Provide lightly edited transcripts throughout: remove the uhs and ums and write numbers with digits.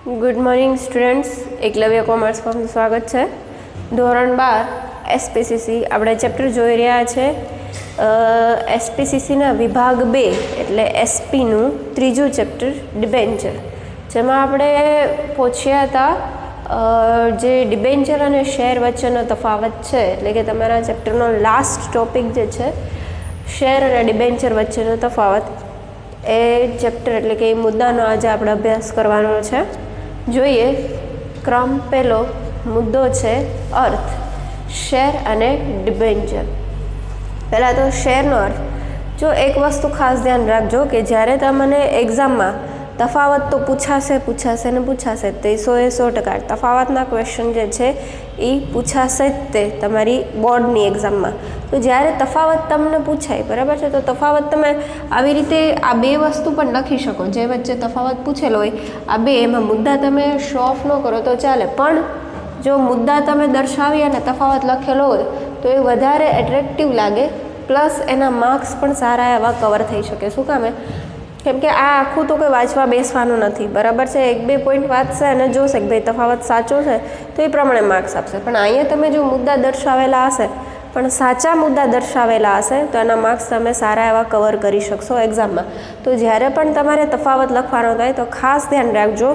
Good morning students, Eklavya commerce में स्वागत है। धोरण 12 एसपीसीसी આપણે ચેપ્ટર જોઈ રહ્યા છે। એસપીસીસીના વિભાગ 2 એટલે એસપીનું ત્રીજું ચેપ્ટર ડિબેન્ચર, જેમાં આપણે પહોંચ્યા હતા જે ડિબેન્ચર અને શેર વચ્ચેનો તફાવત છે, એટલે કે તમારા ચેપ્ટરનો લાસ્ટ ટોપિક જે છે શેર અને ડિબેન્ચર વચ્ચેનો તફાવત, એ ચેપ્ટર એટલે કે એ મુદ્દાનો આજે આપણે અભ્યાસ કરવાનો છે। જોઈએ ક્રમ પહેલો મુદ્દો છે અર્થ, શેર અને ડિબેન્ચર। પહેલાં તો શેરનો અર્થ। જો એક વસ્તુ ખાસ ધ્યાન રાખજો કે જ્યારે તમને એક્ઝામમાં તફાવત તો પૂછાશે ને પૂછાશે તે 100% તફાવતના ક્વેશ્ચન જે છે એ પૂછાશે જ તે તમારી બોર્ડની એક્ઝામમાં। તો જ્યારે તફાવત તમને પૂછાય, બરાબર છે, તો તફાવત તમે આવી રીતે આ બે વસ્તુ પણ લખી શકો, જે વચ્ચે તફાવત પૂછેલો હોય આ બે, એમાં મુદ્દા તમે શો ઓફ ન કરો તો ચાલે, પણ જો મુદ્દા તમે દર્શાવી અને તફાવત લખેલો હોય તો એ વધારે એટ્રેક્ટિવ લાગે, પ્લસ એના માર્ક્સ પણ સારા એવા કવર થઈ શકે। શું કામે? કેમ કે આ આખું તો કોઈ વાંચવા બેસવાનું નથી, બરાબર છે। એક બે પોઈન્ટ વાંચશે અને જોશે કે ભાઈ તફાવત સાચો છે તો એ પ્રમાણે માર્ક્સ આપશે, પણ અહીંયા તમે જો મુદ્દા દર્શાવેલા હશે પણ સાચા મુદ્દા દર્શાવેલા હશે તો એના માર્ક્સ તમે સારા એવા કવર કરી શકશો એક્ઝામમાં। તો જ્યારે પણ તમારે તફાવત લખવાનો થાય તો ખાસ ધ્યાન રાખજો,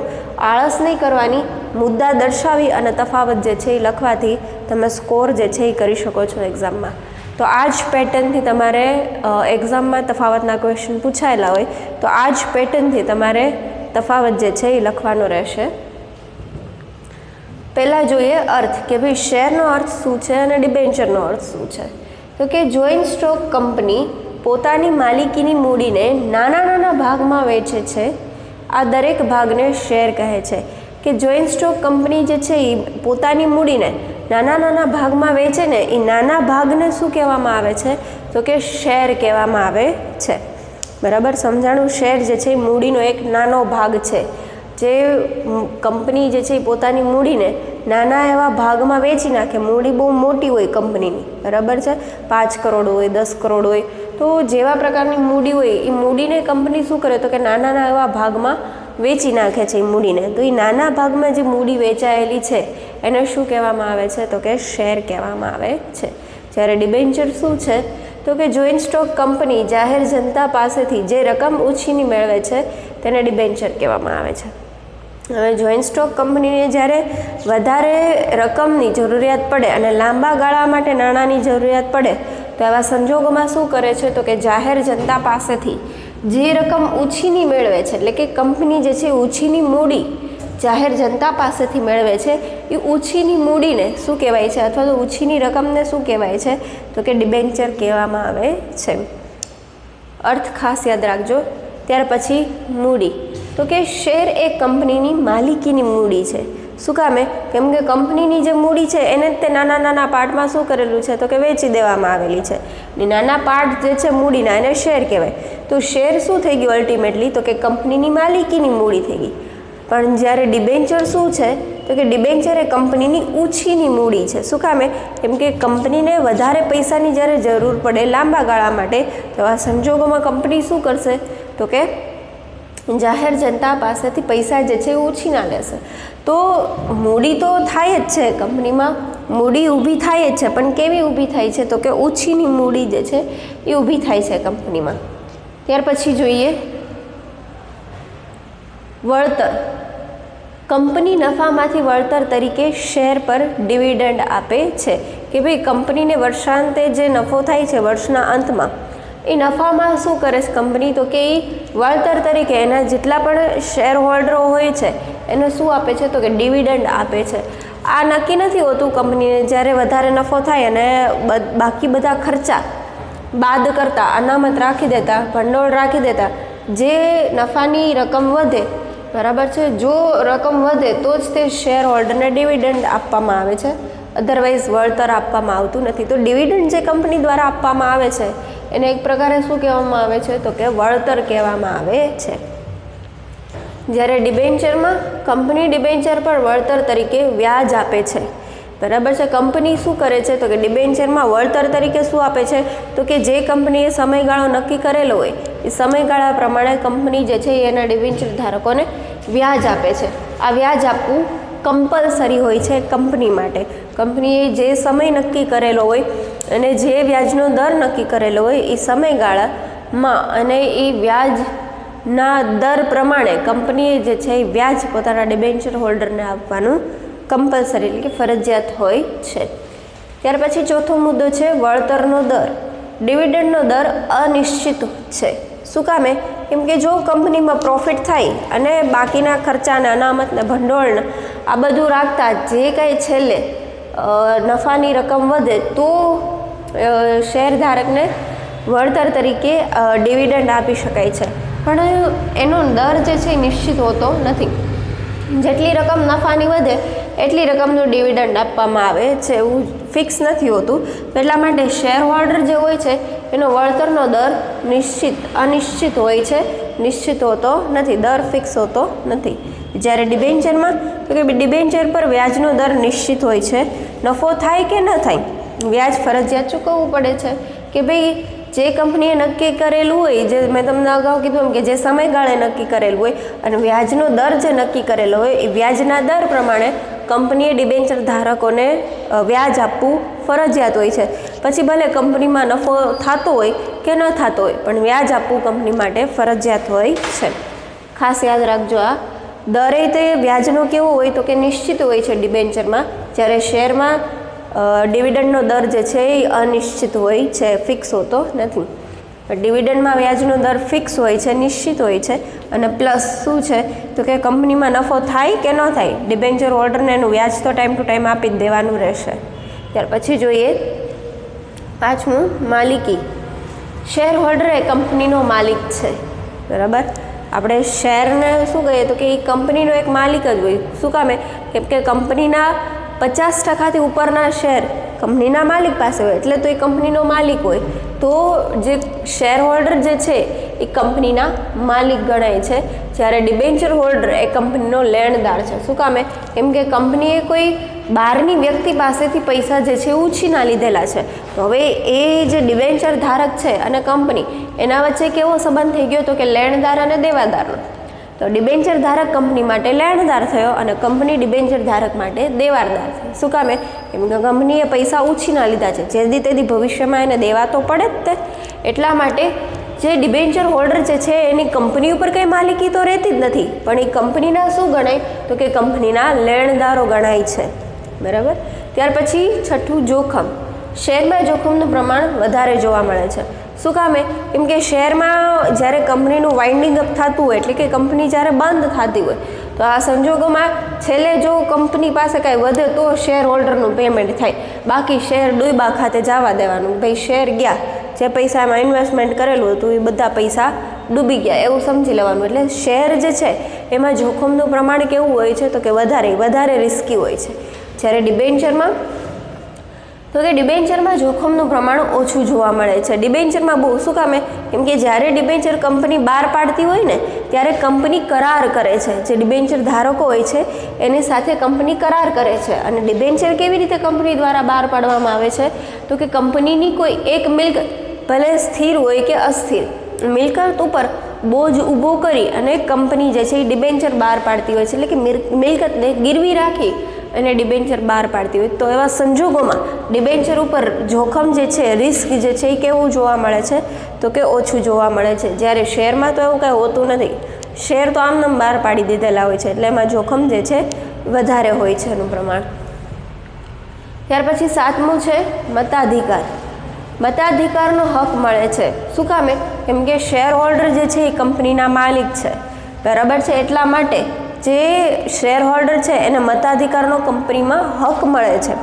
આળસ નહીં કરવાની, મુદ્દા દર્શાવી અને તફાવત જે છે એ લખવાથી તમે સ્કોર જે છે એ કરી શકો છો એક્ઝામમાં। તો આ જ પેટર્નથી તમારે એક્ઝામમાં તફાવતના ક્વેશ્ચન પૂછાયેલા હોય તો આ જ પેટર્નથી તમારે તફાવત જે છે એ લખવાનો રહેશે। પહેલાં જોઈએ અર્થ, કે ભાઈ શેરનો અર્થ શું છે અને ડિબેન્ચરનો અર્થ શું છે। તો કે જોઈન્ટ સ્ટોક કંપની પોતાની માલિકીની મૂડીને નાના નાના ભાગમાં વેચે છે, આ દરેક ભાગને શેર કહે છે। કે જોઈન્ટ સ્ટોક કંપની જે છે એ પોતાની મૂડીને નાના નાના ભાગમાં વેચે ને, એ નાના ભાગને શું કહેવામાં આવે છે? તો કે શેર કહેવામાં આવે છે, બરાબર સમજાણું? શેર જે છે એ મૂડીનો એક નાનો ભાગ છે, જે કંપની જે છે એ પોતાની મૂડીને નાના એવા ભાગમાં વેચી નાખે। મૂડી બહુ મોટી હોય કંપનીની, બરાબર છે, 5 કરોડ હોય, 10 કરોડ હોય, તો જેવા પ્રકારની મૂડી હોય એ મૂડીને કંપની શું કરે? તો કે નાના એવા ભાગમાં વેચી નાખે છે એ મૂડીને। તો એ નાના ભાગમાં જે મૂડી વેચાયેલી છે એને શું કહેવામાં આવે છે? તો કે શેર કહેવામાં આવે છે। જ્યારે ડિબેન્ચર શું છે? તો કે જોઈન્ટ સ્ટોક કંપની જાહેર જનતા પાસેથી જે રકમ ઉછીની મેળવે છે તેને ડિબેન્ચર કહેવામાં આવે છે। હવે જોઈન્ટ સ્ટોક કંપનીને જ્યારે વધારે રકમની જરૂરિયાત પડે અને લાંબા ગાળા માટે નાણાંની જરૂરિયાત પડે તો એવા સંજોગોમાં શું કરે છે? તો કે જાહેર જનતા પાસેથી જે રકમ ઉછીની મેળવે છે, એટલે કે કંપની જે છે ઉછીની મૂડી જાહેર જનતા પાસેથી મેળવે છે, એ ઉછીની મૂડીને શું કહેવાય છે? અથવા તો ઉછીની રકમને શું કહેવાય છે? તો કે ડિબેન્ચર કહેવામાં આવે છે। અર્થ ખાસ યાદ રાખજો। ત્યાર પછી મૂડી, તો કે શેર એ કંપનીની માલિકીની મૂડી છે। શું કામે? કેમ કે કંપનીની જે મૂડી છે એને જ તે નાના નાના પાર્ટમાં શું કરેલું છે? તો કે વેચી દેવામાં આવેલી છે, ને નાના પાર્ટ જે છે મૂડીના એને શેર કહેવાય। તો શેર શું થઈ ગયું અલ્ટિમેટલી? તો કે કંપનીની માલિકીની મૂડી થઈ ગઈ। પણ જ્યારે ડિબેન્ચર શું છે? તો કે ડિબેન્ચર એ કંપનીની ઉછીની મૂડી છે। શું કામે? કેમ કે કંપનીને વધારે પૈસાની જ્યારે જરૂર પડે લાંબા ગાળા માટે, તો આ સંજોગોમાં કંપની શું કરશે? તો કે જાહેર જનતા પાસેથી પૈસા જે છે એ ઉછીના લેશે। તો મૂડી તો થાય જ છે કંપનીમાં, મૂડી ઊભી થાય જ છે, પણ કેવી ઊભી થાય છે? તો કે ઉછીની મૂડી જે છે એ ઊભી થાય છે કંપનીમાં। ત્યાર પછી જોઈએ વળતર। કંપની નફામાંથી વળતર તરીકે શેર પર ડિવિડન્ડ આપે છે। કે ભાઈ કંપનીને વર્ષાંતે જે નફો થાય છે વર્ષના અંતમાં, એ નફામાં શું કરે છે કંપની? તો કે એ વળતર તરીકે એના જેટલા પણ શેર હોલ્ડરો હોય છે એને શું આપે છે? તો કે ડિવિડન્ડ આપે છે। આ નક્કી નથી હોતું કંપનીને, જ્યારે વધારે નફો થાય અને બાકી બધા ખર્ચા બાદ કરતા અનામત રાખી દેતા, ભંડોળ રાખી દેતા, જે નફાની રકમ વધે, બરાબર છે, જો રકમ વધે તો જ તે શેર હોલ્ડરને ડિવિડન્ડ આપવામાં આવે છે, અધરવાઇઝ વળતર આપવામાં આવતું નથી। તો ડિવિડન્ડ જે કંપની દ્વારા આપવામાં આવે છે એને એક પ્રકારે શું કહેવામાં આવે છે? તો કે વળતર કહેવામાં આવે છે। જ્યારે ડિબેન્ચરમાં કંપની ડિબેન્ચર પર વળતર તરીકે વ્યાજ આપે છે, બરાબર છે। કંપની શું કરે છે? તો કે ડિબેન્ચરમાં વળતર તરીકે શું આપે છે? તો કે જે કંપનીએ સમયગાળો નક્કી કરેલો હોય એ સમયગાળા પ્રમાણે કંપની જે છે એના ડિબેન્ચર ધારકોને વ્યાજ આપે છે. આ વ્યાજ આપવું કમ્પલસરી હોય છે કંપની માટે. કંપનીએ જે સમય નક્કી કરેલો હોય અને જે વ્યાજનો દર નક્કી કરેલો હોય એ સમયગાળામાં અને એ વ્યાજના દર પ્રમાણે કંપનીએ જે છે એ વ્યાજ પોતાના ડિબેન્ચર હોલ્ડરને આપવાનું કમ્પલસરી એટલે કે ફરજિયાત હોય છે. ત્યાર પછી ચોથો મુદ્દો છે વળતરનો દર. ડિવિડન્ડનો દર અનિશ્ચિત છે. શું કામે? કેમ કે જો કંપનીમાં પ્રોફિટ થાય અને બાકીના ખર્ચાને અનામત ને ભંડોળને આ બધું રાખતા જે કાંઈ છેલ્લે નફાની રકમ વધે તો શેરધારકને વળતર તરીકે ડિવિડન્ડ આપી શકાય છે. પણ એનો દર જે છે એ નિશ્ચિત હોતો નથી. જેટલી રકમ નફાની વધે એટલી રકમનું ડિવિડન્ડ આપવામાં આવે છે, એવું ફિક્સ નથી હોતું. એટલા માટે શેર હોલ્ડર જે હોય છે એનો વળતરનો દર અનિશ્ચિત હોય છે, નિશ્ચિત હોતો નથી, દર ફિક્સ હોતો નથી. જ્યારે ડિબેન્ચરમાં તો કે ડિબેન્ચર પર વ્યાજનો દર નિશ્ચિત હોય છે. નફો થાય કે ન થાય વ્યાજ ફરજિયાત ચૂકવવું પડે છે. કે ભાઈ જે કંપનીએ નક્કી કરેલું હોય, જે મેં તમને અગાઉ કીધું એમ કે જે સમયગાળે નક્કી કરેલું હોય અને વ્યાજનો દર જે નક્કી કરેલો હોય એ વ્યાજના દર પ્રમાણે કંપનીએ ડિબેન્ચર ધારકોને વ્યાજ આપવું ફરજિયાત હોય છે. પછી ભલે કંપનીમાં નફો થતો હોય કે ન થતો હોય પણ વ્યાજ આપવું કંપની માટે ફરજિયાત હોય છે. ખાસ યાદ રાખજો, આ દરે તે વ્યાજનો કેવો હોય તો કે નિશ્ચિત હોય છે ડિબેન્ચરમાં, જ્યારે શેરમાં ડિવિડન્ડનો દર જે છે એ અનિશ્ચિત હોય છે, ફિક્સ હોતો નથી. ડિવિડન્ડમાં વ્યાજનો દર ફિક્સ હોય છે, નિશ્ચિત હોય છે. અને પ્લસ શું છે તો કે કંપનીમાં નફો થાય કે ન થાય ડિબેન્ચર હોલ્ડરને એનું વ્યાજ તો ટાઈમ ટુ ટાઈમ આપી જ દેવાનું રહેશે. ત્યાર પછી જોઈએ પાંચમું, માલિકી. શેર હોલ્ડર એ કંપનીનો માલિક છે. બરાબર, આપણે શેરને શું કહીએ તો કે એ કંપનીનો એક માલિક જ હોય. શું કામે? કેમ કે કંપનીના 50% ઉપરના શેર કંપનીના માલિક પાસે હોય એટલે તો એ કંપનીનો માલિક હોય. તો જે શેર હોલ્ડર જે છે એ કંપનીના માલિક ગણાય છે, જ્યારે ડિબેન્ચર હોલ્ડર એ કંપનીનો લેણદાર છે. શું કામે? કેમ કે કંપનીએ કોઈ બહારની વ્યક્તિ પાસેથી પૈસા જે છે ઉછીના લીધેલા છે. તો હવે એ જે ડિબેન્ચર ધારક છે અને કંપની એના વચ્ચે કેવો સંબંધ થઈ ગયો તો કે લેણદાર અને દેવાદારનો. તો ડિબેન્ચર ધારક કંપની માટે લેણદાર થયો અને કંપની ડિબેન્ચર ધારક માટે દેવાદાર થઈ. શું કામે? કેમ કે કંપનીએ પૈસા ઉછીના લીધા છે, જેથી તેથી ભવિષ્યમાં એને દેવા તો પડે જ તે. એટલા માટે જે ડિબેન્ચર હોલ્ડર જે છે એની કંપની ઉપર કંઈ માલિકી તો રહેતી જ નથી, પણ એ કંપનીના શું ગણાય તો કે કંપનીના લેણદારો ગણાય છે. બરાબર. ત્યાર પછી છઠ્ઠું, જોખમ. શેરમાં જોખમનું પ્રમાણ વધારે જોવા મળે છે. શું કામે? કેમ કે શેરમાં જ્યારે કંપનીનું વાઇન્ડિંગ અપ થતું હોય એટલે કે કંપની જ્યારે બંધ થતી હોય તો આ સંજોગોમાં છેલ્લે જો કંપની પાસે કાંઈ વધે તો શેર હોલ્ડરનું પેમેન્ટ થાય, બાકી શેર ડૂબા ખાતે જવા દેવાનું. ભાઈ શેર ગયા, જે પૈસા એમાં ઇન્વેસ્ટમેન્ટ કરેલું હતું એ બધા પૈસા ડૂબી ગયા એવું સમજી લેવાનું. એટલે શેર જે છે એમાં જોખમનું પ્રમાણ કેવું હોય છે તો કે વધારે રિસ્કી હોય છે. જ્યારે ડિબેન્ચરમાં તો કે ડિબેન્ચરમાં જોખમનું પ્રમાણ ઓછું જોવા મળે છે. ડિબેન્ચરમાં બહુ શું કામે? કેમ કે જ્યારે ડિબેન્ચર કંપની બહાર પાડતી હોય ને ત્યારે કંપની કરાર કરે છે. જે ડિબેન્ચર ધારકો હોય છે એની સાથે કંપની કરાર કરે છે. અને ડિબેન્ચર કેવી રીતે કંપની દ્વારા બહાર પાડવામાં આવે છે તો કે કંપનીની કોઈ એક મિલકત ભલે સ્થિર હોય કે અસ્થિર મિલકત ઉપર બોજ ઊભો કરી અને કંપની જે છે એ ડિબેન્ચર બહાર પાડતી હોય છે. એટલે કે મિલકતને ગીરવી રાખી અને ડિબેન્ચર બહાર પાડતી હોય. તો એવા સંજોગોમાં ડિબેન્ચર ઉપર જોખમ જે છે, રિસ્ક જે છે એ કેવું જોવા મળે છે તો કે ઓછું જોવા મળે છે. જ્યારે શેરમાં તો એવું કાંઈ હોતું નથી. શેર તો આમનામ બહાર પાડી દીધેલા હોય છે એટલે એમાં જોખમ જે છે વધારે હોય છે એનું પ્રમાણ. ત્યાર પછી સાતમું છે મતાધિકાર. મતાધિકારનો હક મળે છે. શું કામે? કેમ કે શેર હોલ્ડર જે છે એ કંપનીના માલિક છે. બરાબર છે. એટલા માટે જે શેર હોલ્ડર છે એને મતાધિકારનો કંપનીમાં હક મળે છે.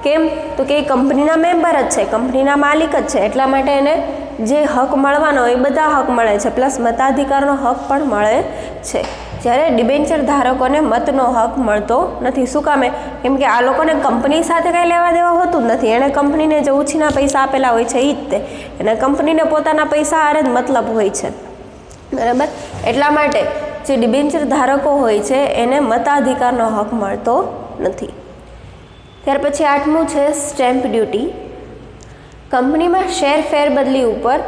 કેમ તો કે એ કંપનીના મેમ્બર જ છે, કંપનીના માલિક જ છે. એટલા માટે એને જે હક મળવાનો હોય એ બધા હક મળે છે, પ્લસ મતાધિકારનો હક પણ મળે છે. જ્યારે ડિબેન્ચર ધારકોને મતનો હક મળતો નથી. શું કામે? કેમ કે આ લોકોને કંપની સાથે કંઈ લેવા દેવા હોતું જ નથી. એણે કંપનીને જે ઉછીના પૈસા આપેલા હોય છે એ જ તે, અને કંપનીને પોતાના પૈસા હારે જ મતલબ હોય છે. બરાબર. એટલા માટે જે ડિબેન્ચર ધારકો હોય છે એને મતાધિકારનો હક મળતો નથી. ત્યાર પછી આઠમું છે સ્ટેમ્પ ડ્યુટી. કંપનીમાં શેર ફેરબદલી ઉપર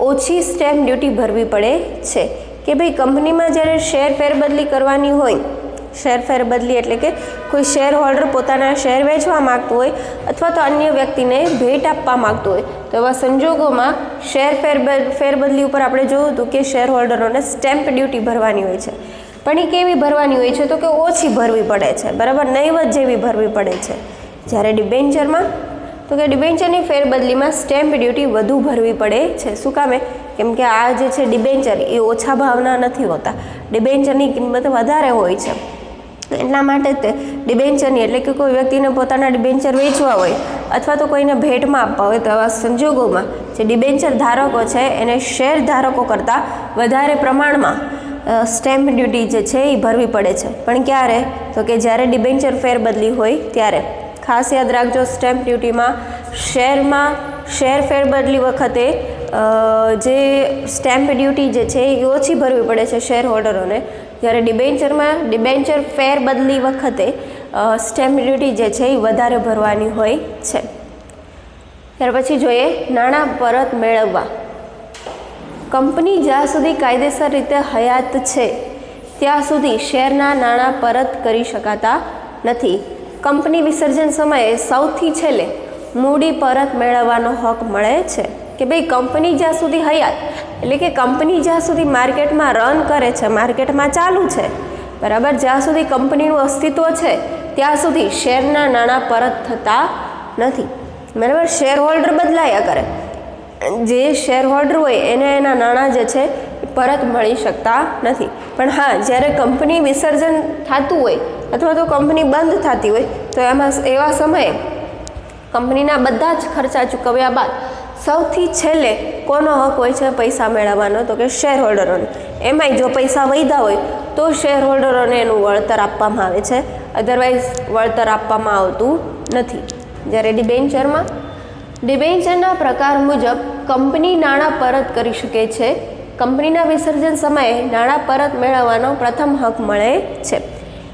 ઓછી સ્ટેમ્પ ડ્યુટી ભરવી પડે છે. કે ભાઈ કંપનીમાં જ્યારે શેર ફેરબદલી કરવાની હોય, શેર ફેરબદલી એટલે કે કોઈ શેર હોલ્ડર પોતાના શેર વેચવા માગતું હોય અથવા તો અન્ય વ્યક્તિને ભેટ આપવા માગતું હોય, તો એવા સંજોગોમાં શેર ફેરબદલી ઉપર આપણે જોયું હતું કે શેર હોલ્ડરોને સ્ટેમ્પ ડ્યુટી ભરવાની હોય છે. પણ એ કેવી ભરવાની હોય છે? તો કે ઓછી ભરવી પડે છે, બરાબર, નહીવત જેવી ભરવી પડે છે. જ્યારે ડિબેન્ચરમાં તો કે ડિબેન્ચરની ફેરબદલીમાં સ્ટેમ્પ ડ્યુટી વધુ ભરવી પડે છે. શું કામે? કેમ કે આ જે છે ડિબેન્ચર એ ઓછા ભાવના નથી હોતા, ડિબેન્ચરની કિંમત વધારે હોય છે. એટલા માટે તે ડિબેન્ચરની એટલે કે કોઈ વ્યક્તિને પોતાના ડિબેન્ચર વેચવા હોય અથવા તો કોઈને ભેટમાં આપવા હોય, તો આવા સંજોગોમાં જે ડિબેન્ચર ધારકો છે એને શેર ધારકો કરતાં વધારે પ્રમાણમાં સ્ટેમ્પ ડ્યુટી જે છે એ ભરવી પડે છે. પણ ક્યારે? તો કે જ્યારે ડિબેન્ચર ફેરબદલી હોય ત્યારે. ખાસ યાદ રાખજો, સ્ટેમ્પ ડ્યુટીમાં શેર ફેરબદલી વખતે જે સ્ટેમ્પ ડ્યુટી જે છે એ ઓછી ભરવી પડે છે શેર હોલ્ડરોને, જ્યારે ડિબેન્ચર ફેરબદલી વખતે સ્ટેમ્પ ડ્યુટી જે છે એ વધારે ભરવાની હોય છે. ત્યાર પછી જોઈએ નાણાં પરત મેળવવા. કંપની જ્યાં સુધી કાયદેસર રીતે હયાત છે ત્યાં સુધી શેરના નાણાં પરત કરી શકાતા નથી. કંપની વિસર્જન સમયે સૌથી છેલ્લે મૂડી પરત મેળવવાનો હક મળે છે. કે ભાઈ કંપની જ્યાં સુધી હયાત એટલે કે કંપની જ્યાં સુધી માર્કેટમાં રન કરે છે, માર્કેટમાં ચાલુ છે, બરાબર, જ્યાં સુધી કંપનીનું અસ્તિત્વ છે ત્યાં સુધી શેરના નાણાં પરત થતા નથી, બરાબર. શેર હોલ્ડર બદલાયા કરે, જે શેર હોલ્ડર હોય એને એના નાણાં જે છે પરત મળી શકતા નથી. પણ હા, જ્યારે કંપની વિસર્જન થતું હોય અથવા તો કંપની બંધ થતી હોય તો એવા સમયે કંપનીના બધા જ ખર્ચા ચૂકવ્યા બાદ સૌથી છેલ્લે કોનો હક હોય છે પૈસા મેળવવાનો? તો કે શેર હોલ્ડરોને. એમાંય જો પૈસા વધ્યા હોય તો શેર હોલ્ડરોને એનું વળતર આપવામાં આવે છે, અધરવાઇઝ વળતર આપવામાં આવતું નથી. જ્યારે ડિબેન્ચરના પ્રકાર મુજબ કંપની નાણાં પરત કરી શકે છે. કંપનીના વિસર્જન સમયે નાણાં પરત મેળવવાનો પ્રથમ હક મળે છે.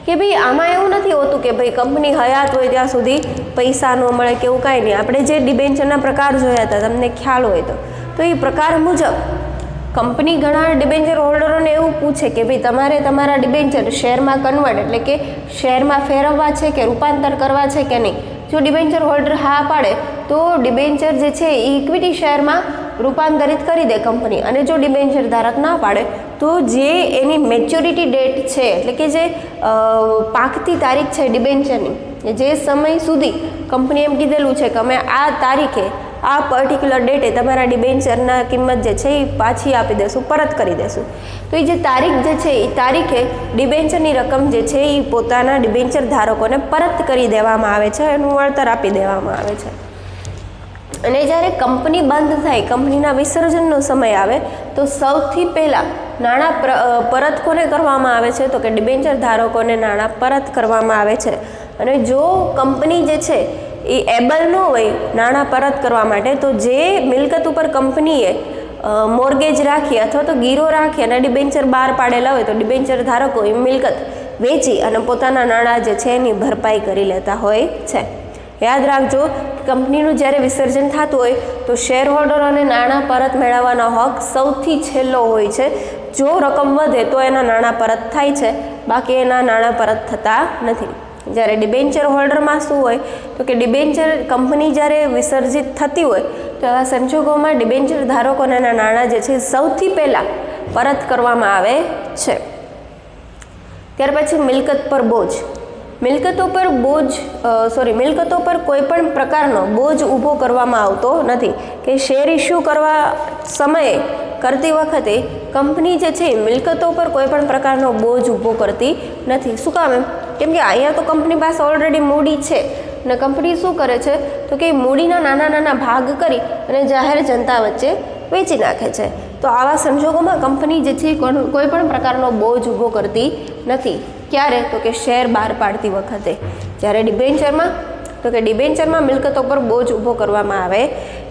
કે ભાઈ આમાં એવું નથી હોતું કે ભાઈ કંપની હયાત હોય ત્યાં સુધી પૈસા ન મળે કે એવું કાંઈ નહીં. આપણે જે ડિબેન્ચરના પ્રકાર જોયા હતા, તમને ખ્યાલ હોય તો એ પ્રકાર મુજબ કંપની ઘણા ડિબેન્ચર હોલ્ડરોને એવું પૂછે કે ભાઈ તમારે તમારા ડિબેન્ચર શેરમાં કન્વર્ટ એટલે કે શેરમાં ફેરવવા છે કે રૂપાંતર કરવા છે કે નહીં. જો ડિબેન્ચર હોલ્ડર હા પાડે તો ડિબેન્ચર જે છે એ ઇક્વિટી શેરમાં રૂપાંતરિત કરી દે કંપની, અને જો ડિબેન્ચર ધારક ના પાડે તો જે એની મેચ્યોરિટી ડેટ છે એટલે કે જે પાકતી તારીખ છે ડિબેન્ચરની, જે સમય સુધી કંપની એમ કીધેલું છે કે અમે આ તારીખે આ પર્ટિક્યુલર ડેટે તમારા ડિબેન્ચરના કિંમત જે છે એ પાછી આપી દેશું, પરત કરી દેશું. તો એ જે તારીખ જે છે એ તારીખે ડિબેન્ચરની રકમ જે છે એ પોતાના ડિબેન્ચર ધારકોને પરત કરી દેવામાં આવે છે, એનું વળતર આપી દેવામાં આવે છે. અને જ્યારે કંપની બંધ થાય, કંપનીના વિસર્જનનો સમય આવે તો સૌથી પહેલાં નાણાં પરત કોને કરવામાં આવે છે? તો કે ડિબેન્ચર ધારકોને નાણાં પરત કરવામાં આવે છે. અને જો કંપની જે છે એ એબલ ન હોય નાણાં પરત કરવા માટે, તો જે મિલકત ઉપર કંપનીએ મોર્ગેજ રાખી અથવા તો ગીરો રાખી અને ડિબેન્ચર બહાર પાડેલા હોય તો ડિબેન્ચર ધારકો એ મિલકત વેચી અને પોતાના નાણાં જે છે એની ભરપાઈ કરી લેતા હોય છે. યાદ રાખજો, કંપનીનું જ્યારે વિસર્જન થતું હોય તો શેર હોલ્ડરોને નાણાં પરત મેળવવાનો હક સૌથી છેલ્લો હોય છે. જો રકમ વધે તો એના નાણાં પરત થાય છે, બાકી એના નાણાં પરત થતા નથી. જ્યારે ડિબેન્ચર હોલ્ડરમાં શું હોય તો કે ડિબેન્ચર કંપની જ્યારે વિસર્જિત થતી હોય તો આવા સંજોગોમાં ડિબેન્ચર ધારકોને એના નાણાં જે છે સૌથી પહેલાં પરત કરવામાં આવે છે. ત્યાર પછી મિલકત પર બોજ. મિલકતો પર કોઈ પણ પ્રકારનો બોજ ઊભો કરવામાં આવતો નથી. કે શેર ઇસ્યુ કરવા સમયે કરતી વખતે કંપની જે છે મિલકતો પર કોઈ પણ પ્રકારનો બોજ ઊભો કરતી નથી. શું કામ? કેમ કે અહીંયા તો કંપની પાસે ઓલરેડી મૂડી છે અને કંપની શું કરે છે તો કે મૂડીના નાના નાના ભાગ કરી અને જાહેર જનતા વચ્ચે વેચી નાખે છે. તો આવા સંજોગોમાં કંપની જે છે કોઈ પણ પ્રકારનો બોજ ઊભો કરતી નથી. ક્યારે? તો કે શેર બહાર પાડતી વખતે. જ્યારે ડિબેન્ચરમાં મિલકતો પર બોજ ઊભો કરવામાં આવે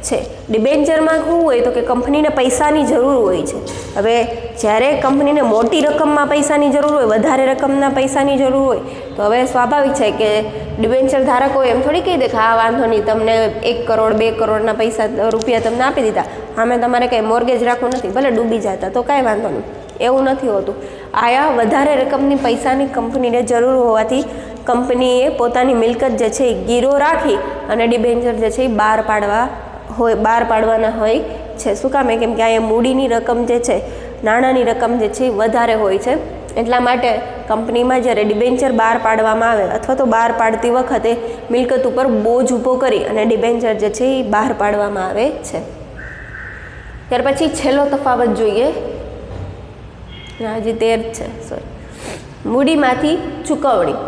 છે. ડિબેન્ચરમાં શું હોય તો કે કંપનીને પૈસાની જરૂર હોય છે. હવે જ્યારે કંપનીને મોટી રકમમાં પૈસાની જરૂર હોય, વધારે રકમના પૈસાની જરૂર હોય, તો હવે સ્વાભાવિક છે કે ડિબેન્ચર ધારકો એમ થોડી કહી દે કે હા વાંધો નહીં, તમને 1 કરોડ 2 કરોડના રૂપિયા તમને આપી દીધા, આમે તમારે કંઈ મોર્ગેજ રાખવું નથી, ભલે ડૂબી જતા તો કાંઈ વાંધો નહીં, એવું નથી હોતું. આયા વધારે રકમની પૈસાની કંપનીને જરૂર હોવાથી કંપનીએ પોતાની મિલકત જે છે એ ગીરો રાખી અને ડિબેન્ચર જે છે એ બહાર પાડવાના હોય છે. શું કામ? કેમ કે અહીંયા મૂડીની રકમ જે છે, નાણાંની રકમ જે છે એ વધારે હોય છે. એટલા માટે કંપનીમાં જ્યારે ડિબેન્ચર બહાર પાડવામાં આવે અથવા તો બહાર પાડતી વખતે મિલકત ઉપર બોજ ઊભો કરી અને ડિબેન્ચર જે છે એ બહાર પાડવામાં આવે છે. ત્યાર પછી છેલ્લો તફાવત જોઈએ, હજી 13 છે. સોરી, મૂડીમાંથી ચૂકવણી.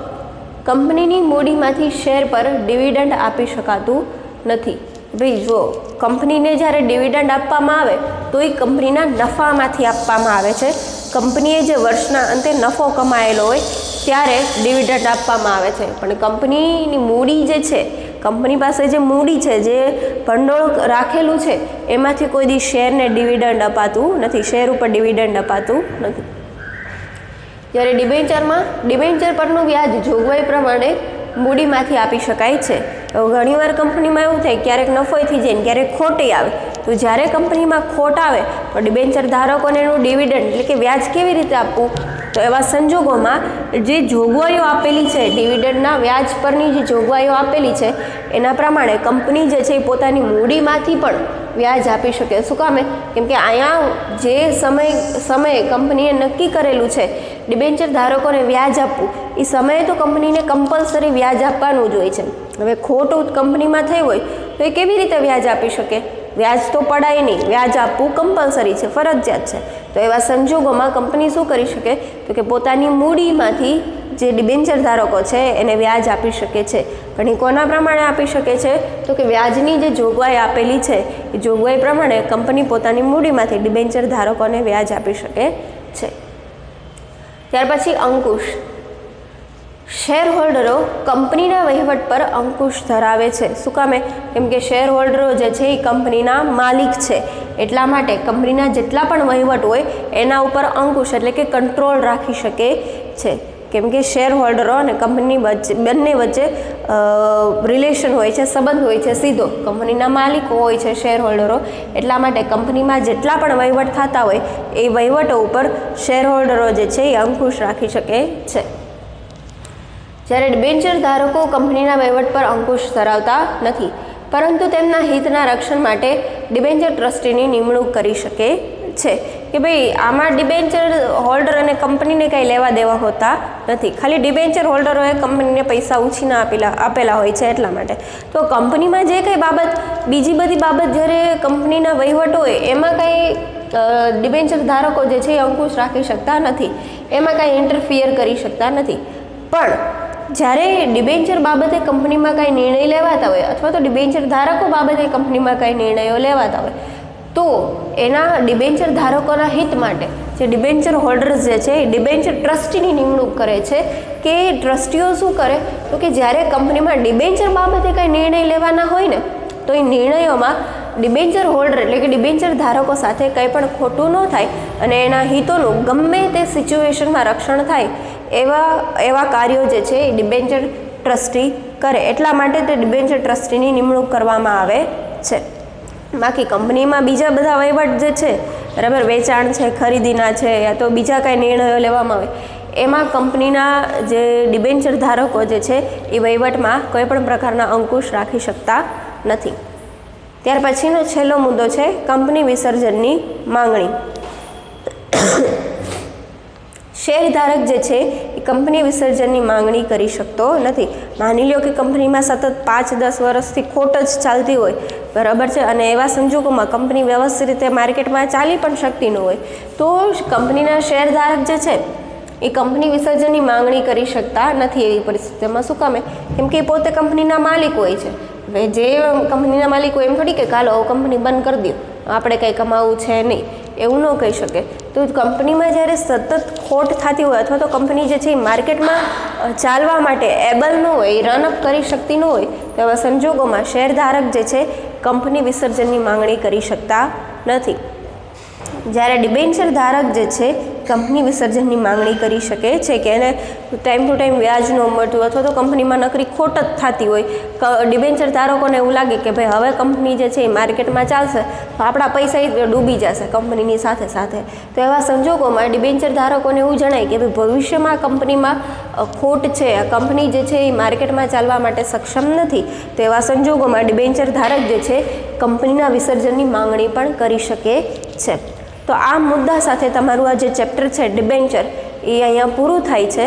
કંપનીની મૂડીમાંથી શેર પર ડિવિડન્ડ આપી શકાતું નથી. ભાઈ જો કંપનીને જ્યારે ડિવિડન્ડ આપવામાં આવે તો એ કંપનીના નફામાંથી આપવામાં આવે છે. કંપનીએ જે વર્ષના અંતે નફો કમાયેલો હોય ત્યારે ડિવિડન્ડ આપવામાં આવે છે. પણ કંપનીની મૂડી જે છે, કંપની પાસે જે મૂડી છે, જે ભંડોળ રાખેલું છે, એમાંથી કોઈ દી શેરને ડિવિડન્ડ અપાતું નથી, શેર ઉપર ડિવિડન્ડ અપાતું નથી. જ્યારે ડિબેન્ચર પરનું વ્યાજ જોગવાઈ પ્રમાણે મૂડીમાંથી આપી શકાય છે. ઘણીવાર કંપનીમાં એવું થાય, ક્યારેક નફોય થઈ જાય ને ક્યારેક ખોટે આવે. તો જ્યારે કંપનીમાં ખોટ આવે તો ડિબેન્ચર ધારકોને એનું ડિવિડન્ડ એટલે કે વ્યાજ કેવી રીતે આપવું? તો એવા સંજોગોમાં જે જોગવાઈઓ આપેલી છે, ડિવિડન્ડના વ્યાજ પરની જે જોગવાઈઓ આપેલી છે એના પ્રમાણે કંપની જે છે એ પોતાની મૂડીમાંથી પણ વ્યાજ આપી શકે. શું કામે? કેમ કે અહીંયા જે સમયે કંપનીએ નક્કી કરેલું છે ડિબેન્ચર ધારકોને વ્યાજ આપવું, એ સમયે તો કંપનીને કમ્પલસરી વ્યાજ આપવાનું જ હોય છે. હવે ખોટું કંપનીમાં થઈ હોય તો એ કેવી રીતે વ્યાજ આપી શકે? વ્યાજ તો પડાય નહીં, વ્યાજ આપવું કમ્પલસરી છે, ફરજિયાત છે. તો એવા સંજોગોમાં કંપની શું કરી શકે? તો કે પોતાની મૂડીમાંથી જે ડિબેન્ચર ધારકો છે એને વ્યાજ આપી શકે છે. પણ એ કોના પ્રમાણે આપી શકે છે? તો કે વ્યાજની જે જોગવાઈ આપેલી છે એ જોગવાઈ પ્રમાણે કંપની પોતાની મૂડીમાંથી ડિબેન્ચર ધારકોને વ્યાજ આપી શકે છે. ત્યાર પછી અંકુશ. શેર હોલ્ડરો કંપનીના વહીવટ પર અંકુશ ધરાવે છે. શું કામે? કેમ કે શેર હોલ્ડરો જે છે એ કંપનીના માલિક છે. એટલા માટે કંપનીના જેટલા પણ વહીવટ હોય એના ઉપર અંકુશ એટલે કે કંટ્રોલ રાખી શકે છે. કેમ કે શેર હોલ્ડરો અને કંપની બંને વચ્ચે રિલેશન હોય છે, સંબંધ હોય છે સીધો. કંપનીના માલિકો હોય છે શેર હોલ્ડરો, એટલા માટે કંપનીમાં જેટલા પણ વહીવટ થતા હોય એ વહીવટો ઉપર શેર હોલ્ડરો જે છે એ અંકુશ રાખી શકે છે. જ્યારે ડિબેન્ચર ધારકો કંપનીના વહીવટ પર અંકુશ ધરાવતા નથી, પરંતુ તેમના હિતના રક્ષણ માટે ડિબેન્ચર ટ્રસ્ટીની નિમણૂક કરી શકે છે. કે ભાઈ આમાં ડિબેન્ચર હોલ્ડર અને કંપનીને કંઈ લેવા દેવા હોતા નથી, ખાલી ડિબેન્ચર હોલ્ડરોએ કંપનીને પૈસા ઉછીના આપેલા હોય છે એટલા માટે. તો કંપનીમાં જે કંઈ બાબત, બીજી બધી બાબત જ્યારે કંપનીના વહીવટ હોય એમાં કંઈ ડિબેન્ચર ધારકો જે છે એ અંકુશ રાખી શકતા નથી, એમાં કાંઈ ઇન્ટરફિયર કરી શકતા નથી. પણ જ્યારે ડિબેન્ચર બાબતે કંપનીમાં કાંઈ નિર્ણય લેવાતા હોય અથવા તો ડિબેન્ચર ધારકો બાબતે કંપનીમાં કાંઈ નિર્ણયો લેવાતા હોય તો એના ડિબેન્ચર ધારકોના હિત માટે જે ડિબેન્ચર હોલ્ડર્સ જે છે એ ડિબેન્ચર ટ્રસ્ટીની નિમણૂક કરે છે. કે ટ્રસ્ટીઓ શું કરે? તો કે જ્યારે કંપનીમાં ડિબેન્ચર બાબતે કાંઈ નિર્ણય લેવાના હોય ને તો એ નિર્ણયોમાં ડિબેન્ચર હોલ્ડર એટલે કે ડિબેન્ચર ધારકો સાથે કંઈ પણ ખોટું ન થાય અને એના હિતોનું ગમે તે સિચ્યુએશનમાં રક્ષણ થાય એવા કાર્યો જે છે એ ડિબેન્ચર ટ્રસ્ટી કરે. એટલા માટે તે ડિબેન્ચર ટ્રસ્ટીની નિમણૂક કરવામાં આવે છે. બાકી કંપનીમાં બીજા બધા વહીવટ જે છે, બરાબર, વેચાણ છે, ખરીદીના છે, યા તો બીજા કાંઈ નિર્ણયો લેવામાં આવે એમાં કંપનીના જે ડિબેન્ચર ધારકો જે છે એ વહીવટમાં કોઈ પણ પ્રકારના અંકુશ રાખી શકતા નથી. ત્યાર પછીનો છેલ્લો મુદ્દો છે કંપની વિસર્જનની માંગણી. શેરધારક જે છે એ કંપની વિસર્જનની માંગણી કરી શકતો નથી. માની લો કે કંપનીમાં સતત 5-10 વર્ષથી ખોટ જ ચાલતી હોય, બરાબર છે, અને એવા સંજોગોમાં કંપની વ્યવસ્થિત રીતે માર્કેટમાં ચાલી પણ શકતી ન હોય તો કંપનીના શેરધારક જે છે એ કંપની વિસર્જનની માંગણી કરી શકતા નથી. એવી પરિસ્થિતિમાં શું કામે? કેમ કે એ પોતે કંપનીના માલિક હોય છે. હવે જે કંપનીના માલિક હોય એમ થોડી કે કાલો કંપની બંધ કરી દો, આપણે કંઈ કમાવું છે નહીં, એવું ન કહી શકે. તો કંપનીમાં જ્યારે સતત ખોટ થતી હોય અથવા તો કંપની જે છે એ માર્કેટમાં ચાલવા માટે એબલ ન હોય, રનઅપ કરી શકતી ન હોય તો એવા સંજોગોમાં શેરધારક જે છે કંપની વિસર્જનની માંગણી કરી શકતા નથી. જ્યારે ડિબેન્ચર ધારક જે છે કંપની વિસર્જનની માંગણી કરી શકે છે કે એને ટાઈમ ટુ ટાઈમ વ્યાજ ન મળતું અથવા તો કંપનીમાં નકરી ખોટ જ થતી હોય, ડિબેન્ચર ધારકોને એવું લાગે કે ભાઈ હવે કંપની જે છે એ માર્કેટમાં ચાલશે તો આપણા પૈસા ડૂબી જશે કંપનીની સાથે સાથે, તો એવા સંજોગોમાં ડિબેન્ચર ધારકોને એવું જણાય કે ભાઈ ભવિષ્યમાં કંપનીમાં ખોટ છે, આ કંપની જે છે એ માર્કેટમાં ચાલવા માટે સક્ષમ નથી, તો એવા સંજોગોમાં ડિબેન્ચર ધારક જે છે કંપનીના વિસર્જનની માંગણી પણ કરી શકે છે. તો આ મુદ્દા સાથે તમારું આ જે ચેપ્ટર છે ડિબેન્ચર એ અહીંયા પૂરું થાય છે.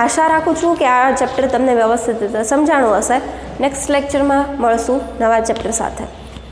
આશા રાખું છું કે આ ચેપ્ટર તમને વ્યવસ્થિત રીતે સમજાણું હશે. નેક્સ્ટ લેક્ચરમાં મળશું નવા ચેપ્ટર સાથે.